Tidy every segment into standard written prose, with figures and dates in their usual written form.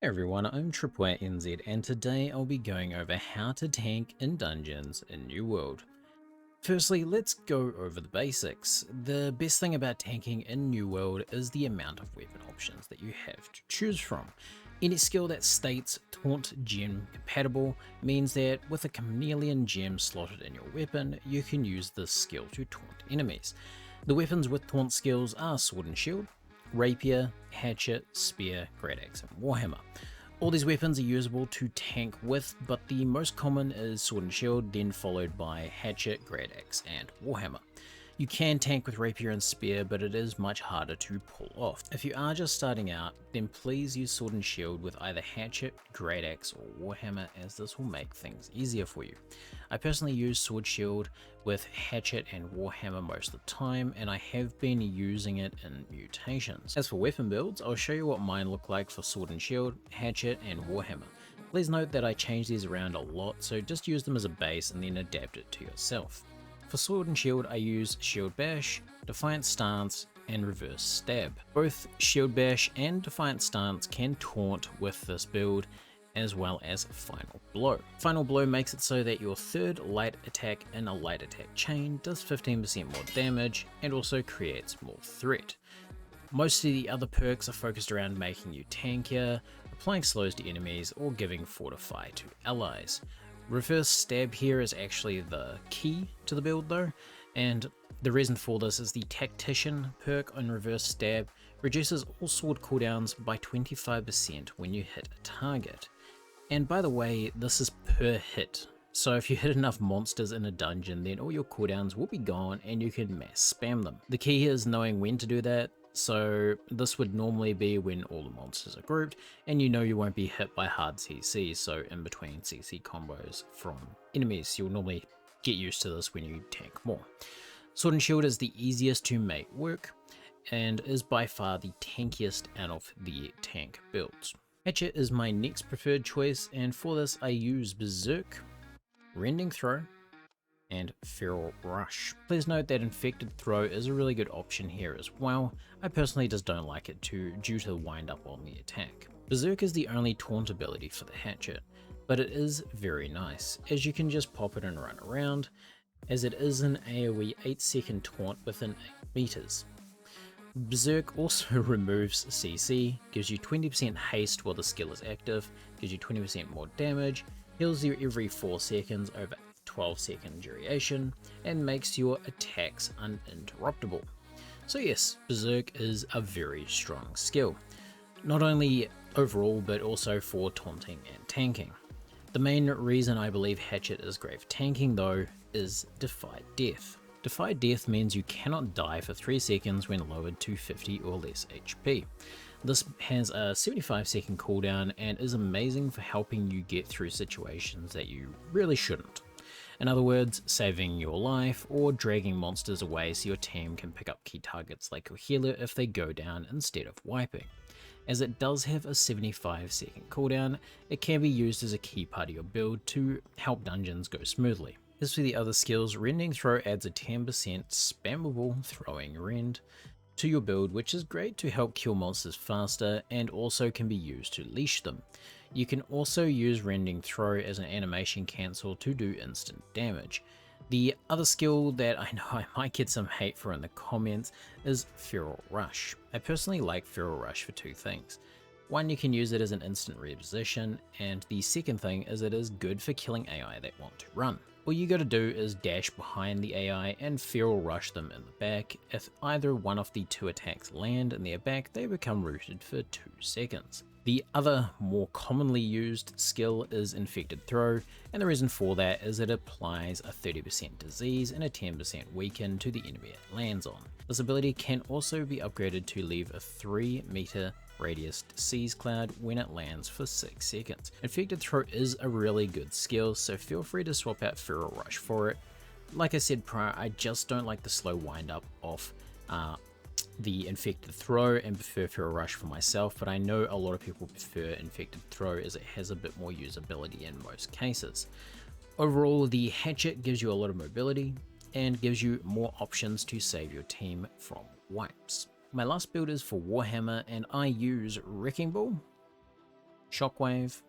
Hey everyone, I'm Tripwire NZ and today I'll be going over how to tank in dungeons in New World. Firstly, let's go over the basics. The best thing about tanking in New World is the amount of weapon options that you have to choose from. Any skill that states Taunt Gem compatible means that with a Chameleon Gem slotted in your weapon, you can use this skill to taunt enemies. The weapons with taunt skills are Sword and Shield, Rapier, Hatchet, Spear, Great Axe, and Warhammer. All these weapons are usable to tank with, but the most common is Sword and Shield, then followed by Hatchet, Great Axe, and Warhammer. You can tank with Rapier and Spear, but it is much harder to pull off. If you are just starting out, then please use Sword and Shield with either Hatchet, Great Axe, or Warhammer, as this will make things easier for you. I personally use Sword Shield with Hatchet and Warhammer most of the time, and I have been using it in mutations. As for weapon builds, I'll show you what mine look like for Sword and Shield, Hatchet, and Warhammer. Please note that I change these around a lot, so just use them as a base and then adapt it to yourself. For Sword and Shield, I use Shield Bash, Defiant Stance, and Reverse Stab. Both Shield Bash and Defiant Stance can taunt with this build, as well as Final Blow. Final Blow makes it so that your third light attack in a light attack chain does 15% more damage and also creates more threat. Most of the other perks are focused around making you tankier, applying slows to enemies, or giving Fortify to allies. Reverse Stab here is actually the key to the build though, and the reason for this is the Tactician perk on Reverse Stab reduces all sword cooldowns by 25% when you hit a target. And by the way, this is per hit, so if you hit enough monsters in a dungeon, then all your cooldowns will be gone and you can mass spam them. The key here is knowing when to do that. So this would normally be when all the monsters are grouped and you know you won't be hit by hard CC, so in between CC combos from enemies. You'll normally get used to this when you tank more. Sword and Shield is the easiest to make work and is by far the tankiest out of the tank builds. Hatchet is my next preferred choice, and for this I use Berserk, Rending Throw, and Feral Rush. Please note that Infected Throw is a really good option here as well. I personally just don't like it due to the wind up on the attack. Berserk is the only taunt ability for the Hatchet, but it is very nice, as you can just pop it and run around, as it is an AoE 8-second taunt within 8 meters. Berserk also removes CC, gives you 20% haste while the skill is active, gives you 20% more damage, heals you every 4 seconds over 12-second duration, and makes your attacks uninterruptible. So yes, Berserk is a very strong skill, not only overall but also for taunting and tanking. The main reason I believe Hatchet is great for tanking though is Defy Death. Defy Death means you cannot die for 3 seconds when lowered to 50 or less HP. This has a 75-second cooldown and is amazing for helping you get through situations that you really shouldn't. In other words, saving your life or dragging monsters away so your team can pick up key targets like your healer if they go down instead of wiping. As it does have a 75-second cooldown, it can be used as a key part of your build to help dungeons go smoothly. As for the other skills, Rending Throw adds a 10% spammable throwing rend to your build, which is great to help kill monsters faster and also can be used to leash them. You can also use Rending Throw as an animation cancel to do instant damage. The other skill that I know I might get some hate for in the comments is Feral Rush. I personally like Feral Rush for 2 things. One, you can use it as an instant reposition, and the second thing is it is good for killing AI that want to run. All you gotta do is dash behind the AI and Feral Rush them in the back. If either one of the 2 attacks land in their back, they become rooted for 2 seconds. The other more commonly used skill is Infected Throw, and the reason for that is it applies a 30% disease and a 10% weaken to the enemy it lands on. This ability can also be upgraded to leave a 3 meter radius disease cloud when it lands for 6 seconds. Infected Throw is a really good skill, so feel free to swap out Feral Rush for it. Like I said prior, I just don't like the slow wind up of the Infected Throw and prefer Feral Rush for myself, but I know a lot of people prefer Infected Throw as it has a bit more usability in most cases. Overall, the Hatchet gives you a lot of mobility and gives you more options to save your team from wipes. My last build is for Warhammer and I use Wrecking Ball, Shockwave,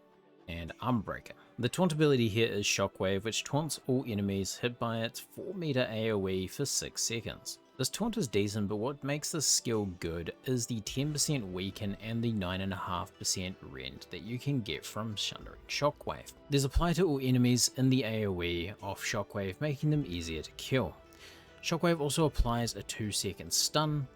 and Armor Breaker. The taunt ability here is Shockwave, which taunts all enemies hit by its 4-meter AoE for 6 seconds. This taunt is decent, but what makes this skill good is the 10% weaken and the 9.5% rend that you can get from Sundering Shockwave. These apply to all enemies in the AoE of Shockwave, making them easier to kill. Shockwave also applies a 2-second stun,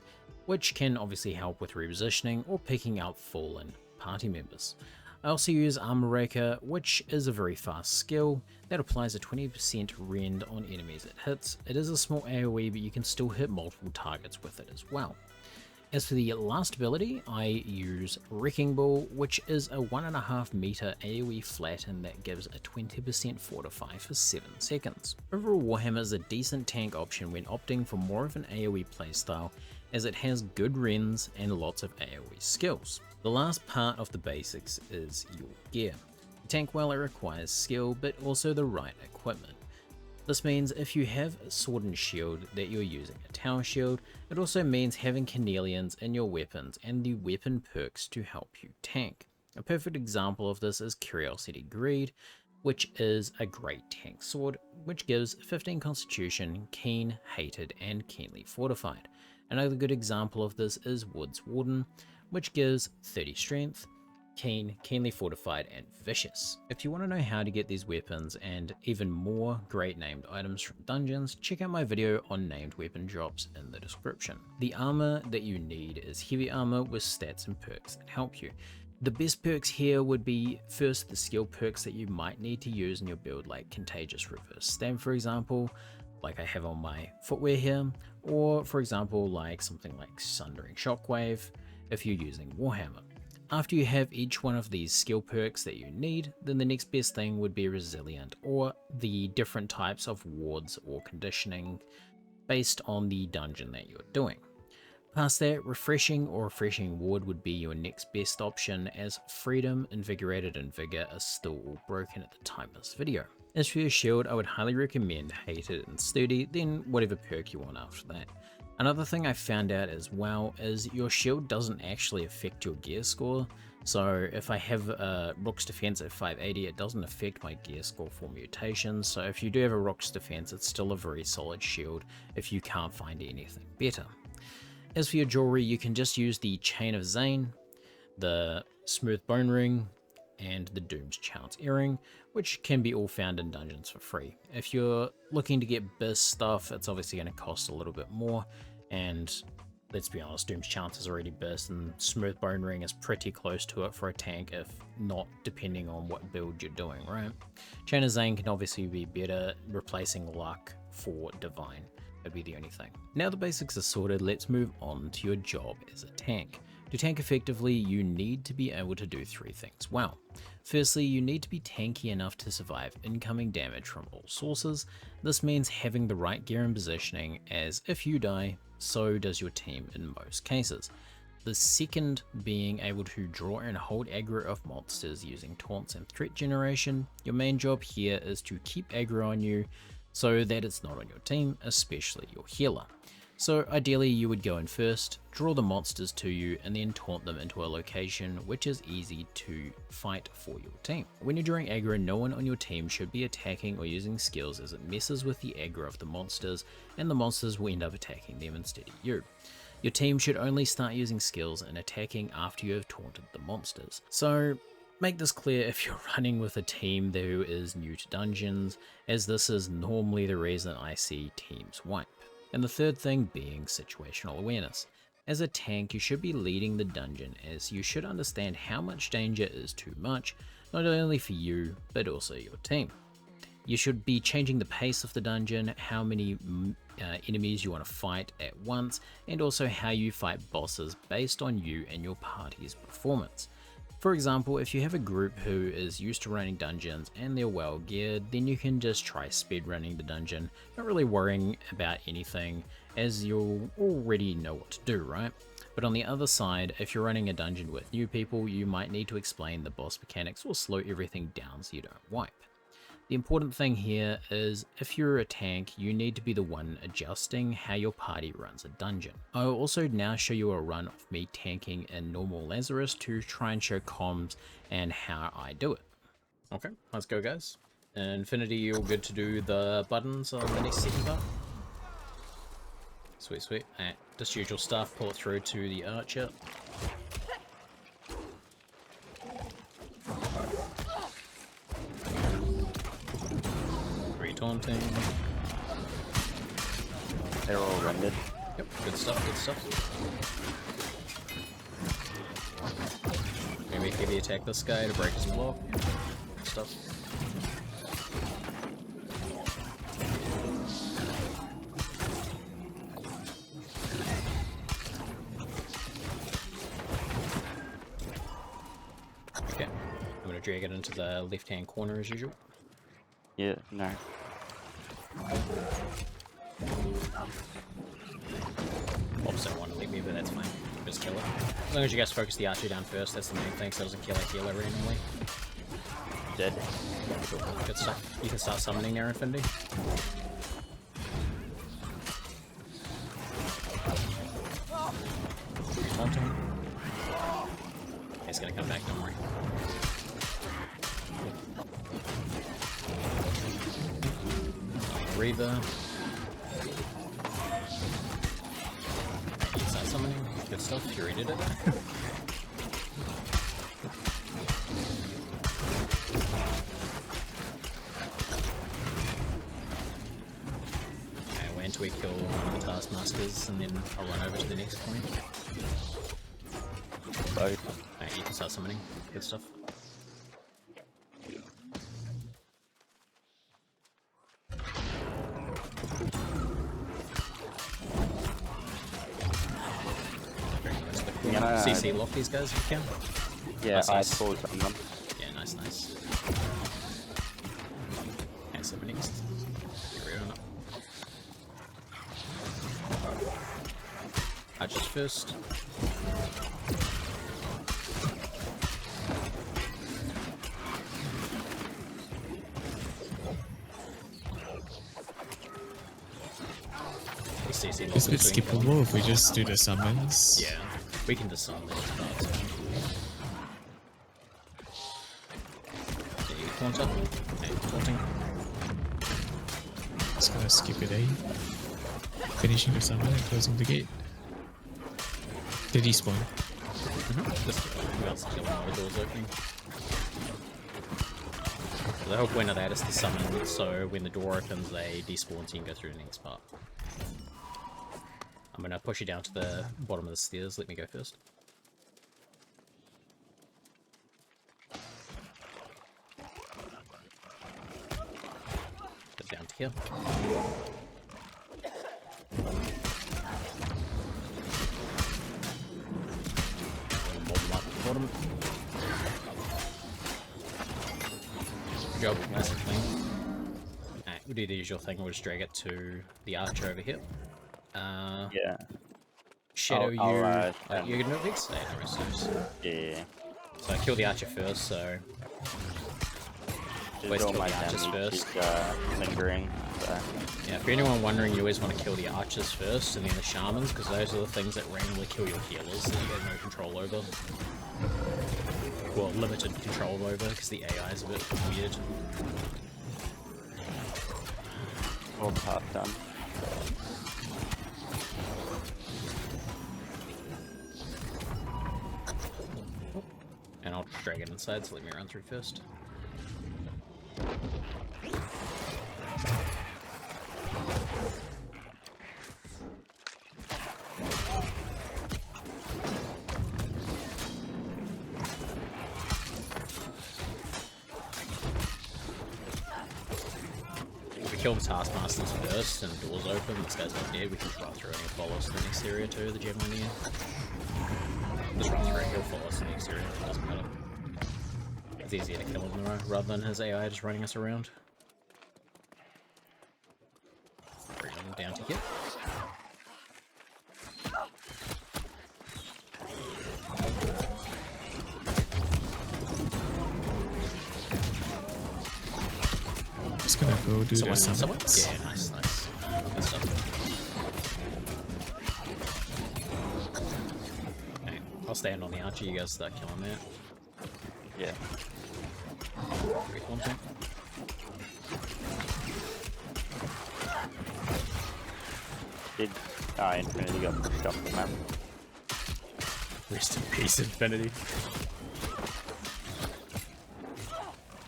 which can obviously help with repositioning or picking up fallen party members. I also use Armor Breaker, which is a very fast skill that applies a 20% rend on enemies it hits. It is a small AoE, but you can still hit multiple targets with it as well. As for the last ability, I use Wrecking Ball, which is a 1.5 meter AoE flatten that gives a 20% fortify for 7 seconds. Overall, Warhammer is a decent tank option when opting for more of an AoE playstyle, as it has good rends and lots of AoE skills. The last part of the basics is your gear. To tank well, it requires skill, but also the right equipment. This means if you have a sword and shield that you're using a tower shield, it also means having Carnelians in your weapons and the weapon perks to help you tank. A perfect example of this is Curiosity Greed, which is a great tank sword, which gives 15 Constitution, Keen, Hated, and Keenly Fortified. Another good example of this is Woods Warden, which gives 30 Strength, Keen, Keenly Fortified, and Vicious. If you want to know how to get these weapons and even more great named items from dungeons, check out my video on named weapon drops in the description. The armor that you need is heavy armor with stats and perks that help you. The best perks here would be first the skill perks that you might need to use in your build, like Contagious Reverse Stab for example, like I have on my footwear here, or for example like something like Sundering Shockwave if you're using Warhammer. After you have each one of these skill perks that you need, then the next best thing would be Resilient, or the different types of wards or conditioning based on the dungeon that you're doing. Past that, Refreshing or Refreshing Ward would be your next best option, as Freedom, Invigorated, and Vigor are still all broken at the time of this video. As for your shield, I would highly recommend Hated and Sturdy, then whatever perk you want after that. Another thing I found out as well is your shield doesn't actually affect your gear score. So if I have a Rook's Defense at 580, it doesn't affect my gear score for mutations. So if you do have a Rook's Defense, it's still a very solid shield if you can't find anything better. As for your jewelry, you can just use the Chain of Zane, the Smooth Bone Ring, and the Doom's Chance Earring, which can be all found in dungeons for free. If you're looking to get biz stuff, it's obviously going to cost a little bit more, and let's be honest, Doom's Chance is already biz, and Smooth Bone Ring is pretty close to it for a tank, if not depending on what build you're doing, right? Chain of Zane can obviously be better, replacing luck for divine. That'd be the only thing. Now the basics are sorted, let's move on to your job as a tank. To tank effectively, you need to be able to do 3 things well. Firstly, you need to be tanky enough to survive incoming damage from all sources. This means having the right gear and positioning, as if you die, so does your team in most cases. The second being able to draw and hold aggro of monsters using taunts and threat generation. Your main job here is to keep aggro on you so that it's not on your team, especially your healer. So ideally you would go in first, draw the monsters to you, and then taunt them into a location which is easy to fight for your team. When you're drawing aggro, no one on your team should be attacking or using skills, as it messes with the aggro of the monsters, and the monsters will end up attacking them instead of you. Your team should only start using skills and attacking after you have taunted the monsters. So make this clear if you're running with a team who is new to dungeons, as this is normally the reason I see teams wipe. And the third thing being situational awareness. As a tank, you should be leading the dungeon, as you should understand how much danger is too much, not only for you, but also your team. You should be changing the pace of the dungeon, how many enemies you want to fight at once, and also how you fight bosses based on you and your party's performance. For example, if you have a group who is used to running dungeons and they're well geared, then you can just try speedrunning the dungeon, not really worrying about anything, as you'll already know what to do, right? But on the other side, if you're running a dungeon with new people, you might need to explain the boss mechanics or slow everything down so you don't wipe. The important thing here is if you're a tank, you need to be the one adjusting how your party runs a dungeon. I will also now show you a run of me tanking in normal Lazarus to try and show comms and how I do it. Okay, let's go guys. Infinity, you're good to do the buttons on the next second part. Sweet, sweet. Alright, just usual stuff, pull it through to the archer. Taunting. They're all rendered. Yep, good stuff, good stuff. Maybe heavy attack this guy to break his block. Good stuff. Okay, I'm gonna drag it into the left-hand corner as usual. Yeah, no. Mobs don't want to leave me, but that's fine. Just kill it. As long as you guys focus the archer down first, that's the main thing, so it doesn't kill a healer randomly. Dead. Cool. Good stuff. You can start summoning there, Infinity. Taunting. He's gonna come back, don't worry. Reaver. Start summoning. Good stuff. Fury did it. Okay, wait until we kill one of the Taskmasters and then I'll run over to the next point. Both. Alright, you can start summoning. Good stuff. CC lock these guys if you can. Yeah, nice, I nice. paused on them. Yeah, nice, nice. Okay, so next. Carry on up. Archers first. CC lock It's a bit between them. skippable if we just do the summons. Yeah, we can just summon these cards. Okay, taunt up. Okay, taunting. Just gonna skip it, eh? Finishing the summon and closing the gate. They despawn. Just who else is killing all the doors opening? So the whole point of that is to summon, so when the door opens, they despawn so you can go through the next part. I'm gonna push you down to the bottom of the stairs. Let me go first. Get down to here. Mob them up at the bottom. Good job, nice and clean. Alright, we'll do the usual thing. We'll just drag it to the archer over here. Yeah. Shadow I'll, you're gonna fix? Yeah, no rest. Yeah. So I kill the archer first, so Just always all kill my the archers damage first. is lingering. So. Yeah, for anyone wondering, you always want to kill the archers first and then the shamans, because those are the things that randomly kill your healers that you have no control over. Well, limited control over, because the AI is a bit weird. All part done. And I'll just drag it inside, so let me run through first. If we kill the Taskmasters first and the doors open, this guy's not dead, we can just run through and he'll follow us to the next area too, the gem in here. Just run through, he'll follow us to the next area, it doesn't matter. It's easier to kill him rather than his AI just running us around. Bring him down to here. Just gonna go do the Someone? summons. Yeah, nice. Good stuff. Okay, I'll stand on the archer, you guys start killing that. Yeah. Great one thing. Infinity got pushed off the map. Rest in peace, Infinity.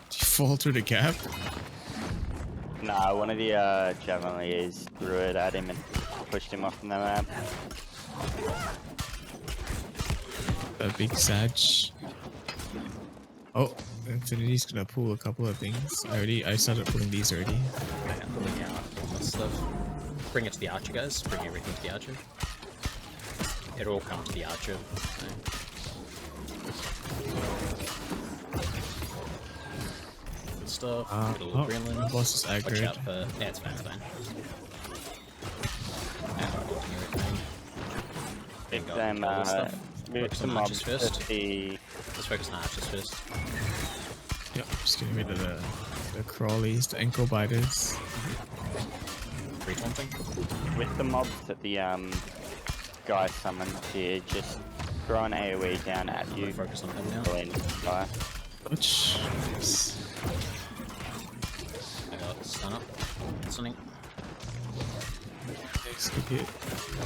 Did you fall through the gap? Nah, one of the Javeliers threw it at him and pushed him off the map. A big Sag. Oh, Infinity's gonna pull a couple of things. I started pulling these already. Okay, I'm pulling out all this stuff. Bring it to the archer, guys. Bring everything to the archer. It'll all come to the archer. Okay. Good stuff. Get a little adrenaline. Boss is Watch aggroed. out for... Yeah, it's fine, it's fine. And I'm blocking everything. Big Go them, kill this stuff. move Focus some on mobs archers first. at the... Let's focus on archers first. Yep, just getting rid of the crawlies, the ankle biters. Reach one thing. With the mobs that the guy summoned here, just throw an AoE down at you. Focus on him now. Go in, fire. Dodge. Nice. I got stun up. Stunning. Nice, good hit.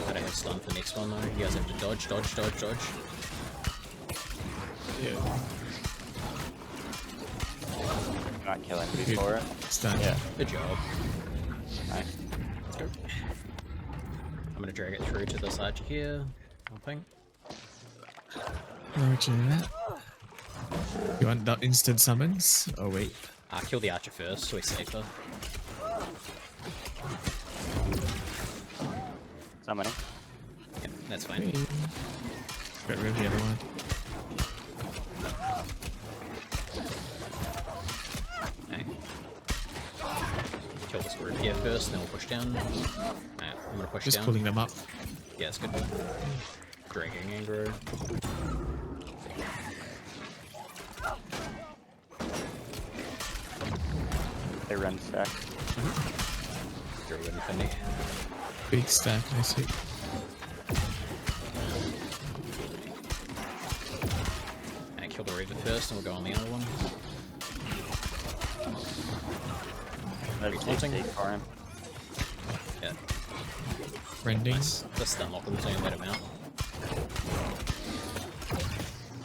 I don't have stun for the next one though. You guys have to dodge. Yeah. Not kill him before it. Stun. Yeah, Good job. nice. Let's go. I'm gonna drag it through to this archer here. One thing. Roger that. You want the instant summons? Oh wait. Kill the archer first, so we're safer. Summoning. Yeah, that's fine. Hey. Got rid of the other one. Okay. Kill this group here first, then we'll push down. Alright, I'm gonna push Just down. pulling them up. Yeah, it's good. Dragging aggro. They run stack. Through Infinity. Big stack, nice hit. And kill the Reaver first, and we'll go on the other one. There's Taunting. 60 for him. Yeah, Rending. nice. Just unlock them so you can let him out.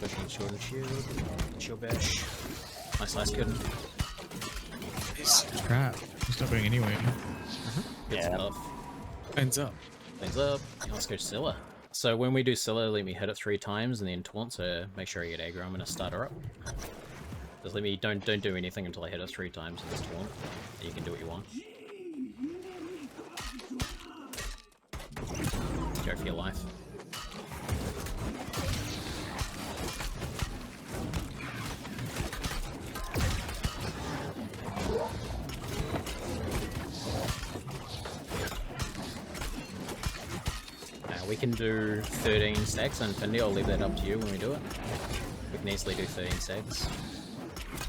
Pushing shield and shield. Shield bash. Nice, good. This crap. He's not going anywhere. Good Yeah. stuff. Ends up. Things up. Now let's go Scylla. So when we do Scylla, let me hit it 3 times and then taunt, so make sure I get aggro. I'm gonna start her up. Just let me, don't do anything until I hit it 3 times with this taunt. You can do what you want. Go for your life. We can do 13 stacks on Infinity. I'll leave that up to you when we do it. We can easily do 13 stacks.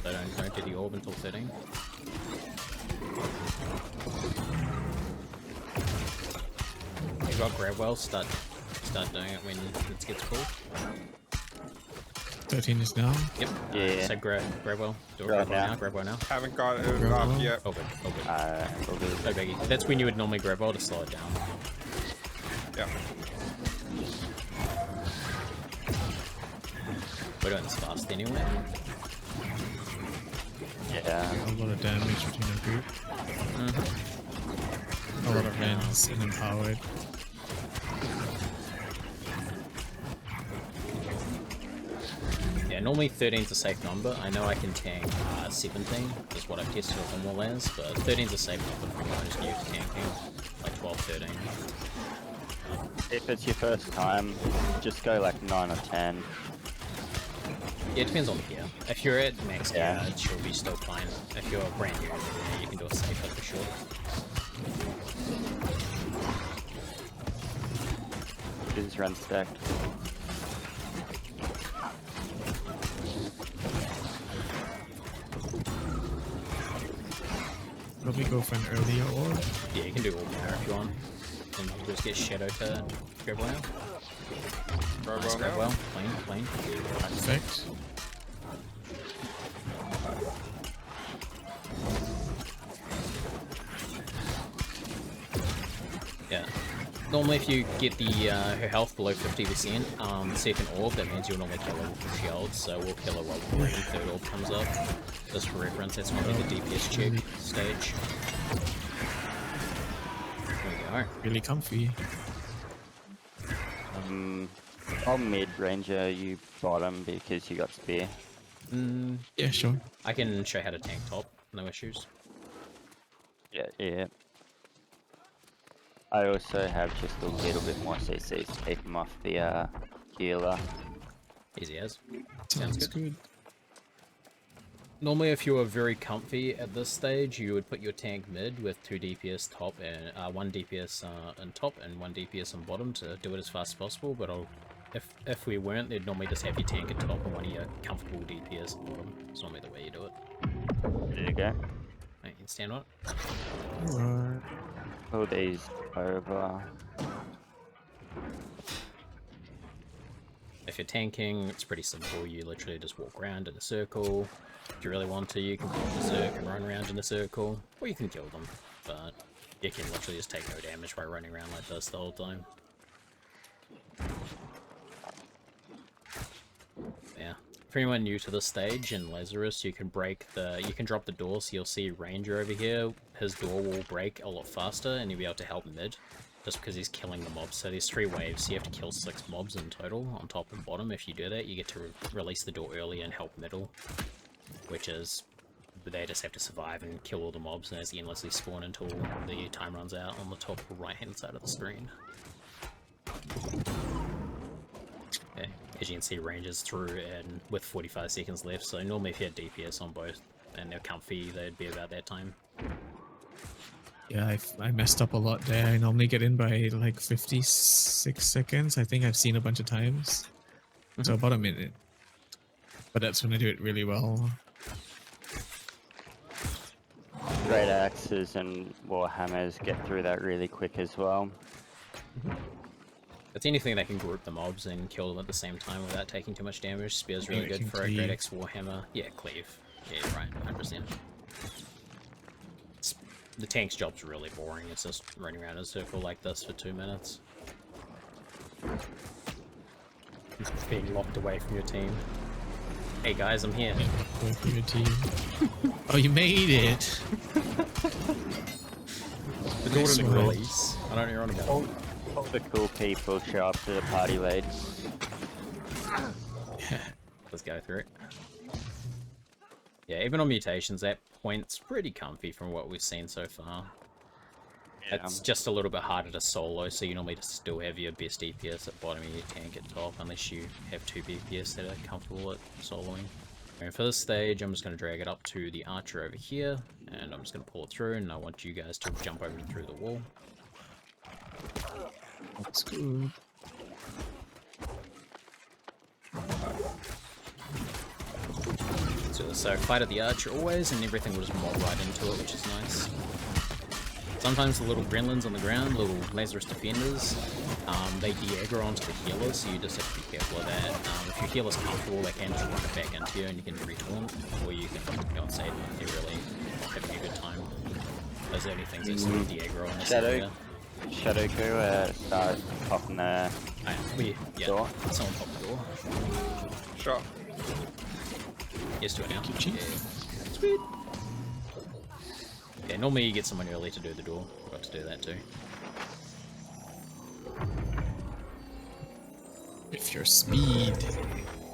So don't do the orb until 13. You've got grab well, start doing it when it gets full. 13 is now. Yep. Yeah. So grab well. Do it Grab grab well now. now. Grab well now. Haven't got it Grab up well. yet. Oh good. Oh good. We'll do No biggie. That's when you would normally grab well to slow it down. Yeah. We're doing this fast anyway. Yeah. A lot of damage between the group. A lot of rends and empowered. Yeah, normally 13's a safe number. I know I can tank 17, is what I've tested with them all as, but 13's a safe number for anyone who's new to tanking, like 12, 13. If it's your first time, just go like 9 or 10. Yeah, it depends on the gear. If you're at max gear, Yeah. it should be still fine. If you're brand new, yeah, you can do it safer for sure. Just run stacked. probably go for an earlier orb. Yeah, you can do all power if you want. And you just get Shadow to grab well. Grab Nice, well grab now. well. Clean. Perfect. Yeah. Normally if you get the her health below 50%, second orb, that means you'll normally kill her with the shield, so we'll kill her while the third orb comes up. Just for reference, that's normally the DPS check stage. There we go. Really comfy. I'll mid ranger, you bottom because you got spear. Yeah, sure. I can show how to tank top, no issues. Yeah. I also have just a little bit more CC to keep him off the healer. Easy as. Sounds good. good. Normally if you were very comfy at this stage, you would put your tank mid with 2 DPS top and 1 DPS in top and 1 DPS on bottom to do it as fast as possible, but if we weren't, they'd normally just have your tank at top and one of your comfortable DPS at bottom. It's normally the way you do it. There you go. Right, you can stand on it. Alright. Pull these over. If you're tanking, it's pretty simple. You literally just walk around in a circle. If you really want to, you can push the circle and run around in a circle, or you can kill them. But you can literally just take no damage by running around like this the whole time. Yeah. For anyone new to this stage in Lazarus, you can drop the door, so you'll see Ranger over here. His door will break a lot faster, and you'll be able to help mid, just because he's killing the mobs. So there's 3 waves, so you have to kill 6 mobs in total, on top and bottom. If you do that, you get to release the door early and help middle, which is, they just have to survive and kill all the mobs, and as endlessly spawn until the time runs out on the top right-hand side of the screen. Okay. As you can see, Rangers through and with 45 seconds left, so normally if you had DPS on both and they're comfy, they'd be about that time. Yeah, I messed up a lot there. I normally get in by like 56 seconds. I think I've seen a bunch of times. So about a minute. But that's when I do it really well. Great axes and warhammers get through that really quick as well. If it's anything that can group the mobs and kill them at the same time without taking too much damage, Spear's really It good can for a cleave. Great Axe Warhammer. Yeah, cleave. Yeah, you're right, 100%. The tank's job's really boring, it's just running around in a circle like this for 2 minutes. Being locked away from your team. Hey guys, I'm here. Go for your team. Oh, you made it! The door didn't Nice. release. I don't know you're on about. All the cool people show up to the party late. Let's go through it. Yeah, even on mutations, that point's pretty comfy from what we've seen so far. It's just a little bit harder to solo, so you normally just still have your best DPS at bottom and your tank at top, unless you have 2 BPS that are comfortable at soloing. And for this stage, I'm just going to drag it up to the archer over here, and I'm just going to pull it through, and I want you guys to jump over and through the wall. That's good. So fight at the archer always, and everything will just mob right into it, which is nice. Sometimes the little gremlins on the ground, little Lazarus defenders, they de-aggro onto the healer, so you just have to be careful of that. If your healer's comfortable, they can just run it back into you and you can retaunt, or you can go and save them if you're really not having a good time. Those are the only things that sort of de-aggro on this area. Shadowku, start popping the Yeah, door. someone pop the door. Shot. Yes, do it now. Thank you, Yeah. Chief. Sweet. Yeah, normally you get someone early to do the door. Forgot to do that too. If your speed.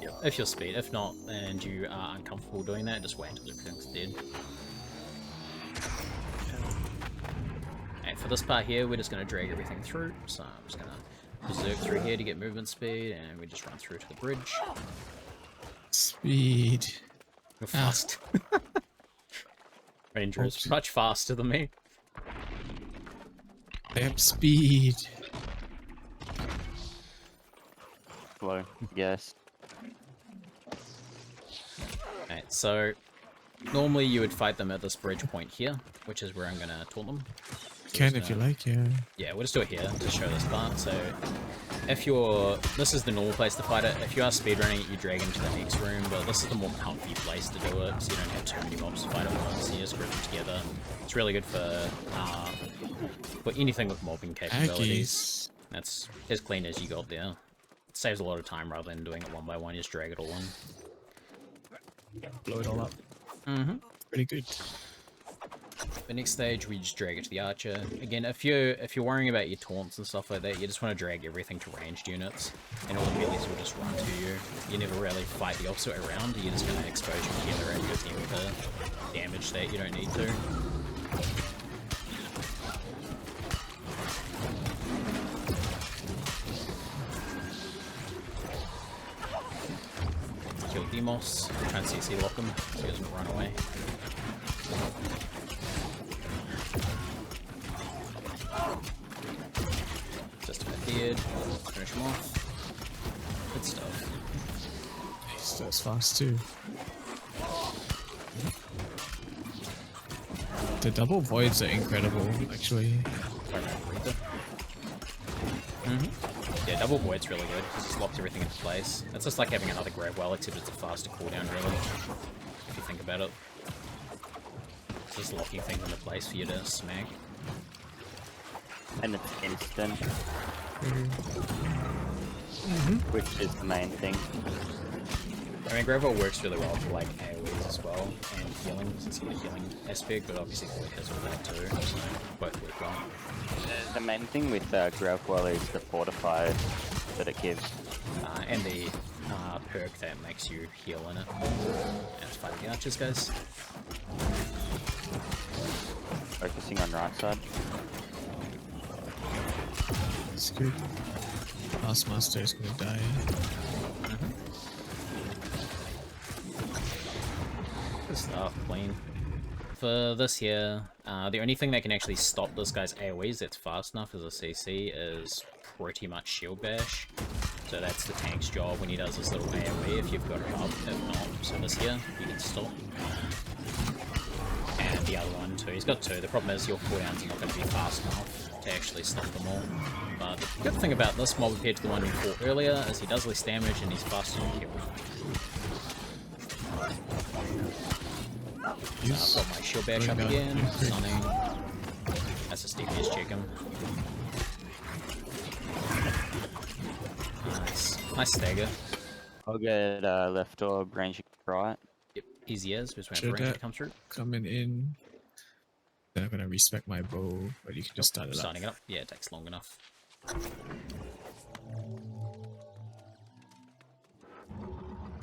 Yep. If you're speed, if not, and you are uncomfortable doing that, just wait until everything's dead. And for this part here, we're just going to drag everything through. So I'm just going to berserk through here to get movement speed, and we just run through to the bridge. Speed. You're fast. Ranger is much faster than me. I have speed. Slow, yes. Alright, so Normally you would fight them at this bridge point here, which is where I'm going to taunt them. So Can just if you gonna- like, yeah. Yeah, we'll just do it here to show this part. So if you're, this is the normal place to fight it. If you are speedrunning it, you drag into the next room, but this is the more comfy place to do it, so you don't have too many mobs to fight at once. You just group them together. It's really good for anything with mobbing capabilities. Aggies. That's as clean as you got there. It saves a lot of time rather than doing it one by one. You just drag it all in. Blow it all up. Mm-hmm. Pretty good. The next stage, we just drag it to the archer. Again, if you're worrying about your taunts and stuff like that, you just want to drag everything to ranged units, and all the melees will just run to you. You never really fight the opposite way around. You're just going to expose your healer and your team to damage that you don't need to. Kill Demos. Try and CC lock him so he doesn't run away. Just about dead. Finish him off. Good stuff. Nice, that's fast too. The double voids are incredible, actually. Yeah, double void's really good because it just locks everything into place. It's just like having another grab well, except it's a faster cooldown, really. If you think about it. It's just locking things into place for you to smack. And it's instant, which is the main thing. I mean, Grab Well works really well for like AoEs as well, and healing, since it's got a healing aspect, but obviously Void has all that too, so both work well. The main thing with Gravewell is the fortify that it gives. And the perk that makes you heal in it. Let's fight the archers, guys. Focusing on right side. That's good. Last master is gonna die. Good stuff, clean. For this here, the only thing that can actually stop this guy's AoEs that's fast enough as a CC is pretty much Shield Bash. So that's the tank's job when he does this little AoE if you've got it up. If not, so this here, you can stop. And the other one too, he's got two. The problem is your cooldowns are not going to be fast enough to actually stop them all. But the good thing about this mob compared to the one we fought earlier is he does less damage and he's faster to kill. I've got my shield bash up again, stunning. That's a DPS check him. Nice. Nice stagger. I'll get left orb, range right. Yep, easy as, just wait for range to come through. Coming in. Then I'm gonna respec my bow, but you can just start it up. Starting it up, yeah, it takes long enough.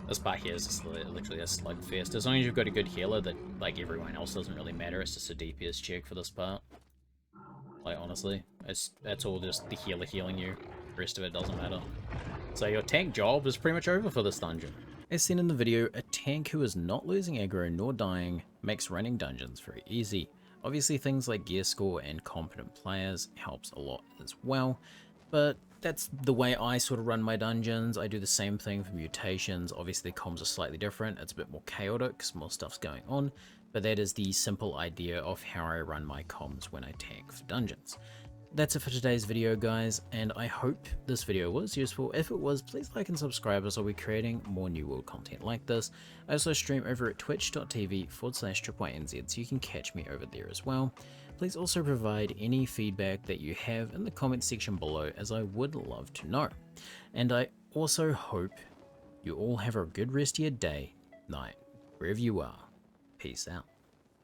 This part here is just literally a slugfest. As long as you've got a good healer that, like everyone else, doesn't really matter. It's just a DPS check for this part. Like, honestly, that's all just the healer healing you. The rest of it doesn't matter. So your tank job is pretty much over for this dungeon. As seen in the video, a tank who is not losing aggro nor dying makes running dungeons very easy. Obviously things like gear score and competent players helps a lot as well, but that's the way I sort of run my dungeons. I do the same thing for mutations. Obviously the comms are slightly different, it's a bit more chaotic because more stuff's going on, but that is the simple idea of how I run my comms when I tank for dungeons. That's it for today's video, guys, and I hope this video was useful. If it was, please like and subscribe as I'll be creating more New World content like this. I also stream over at twitch.tv/NZT, so you can catch me over there as well. Please also provide any feedback that you have in the comment section below, as I would love to know. And I also hope you all have a good rest of your day, night, wherever you are. Peace out.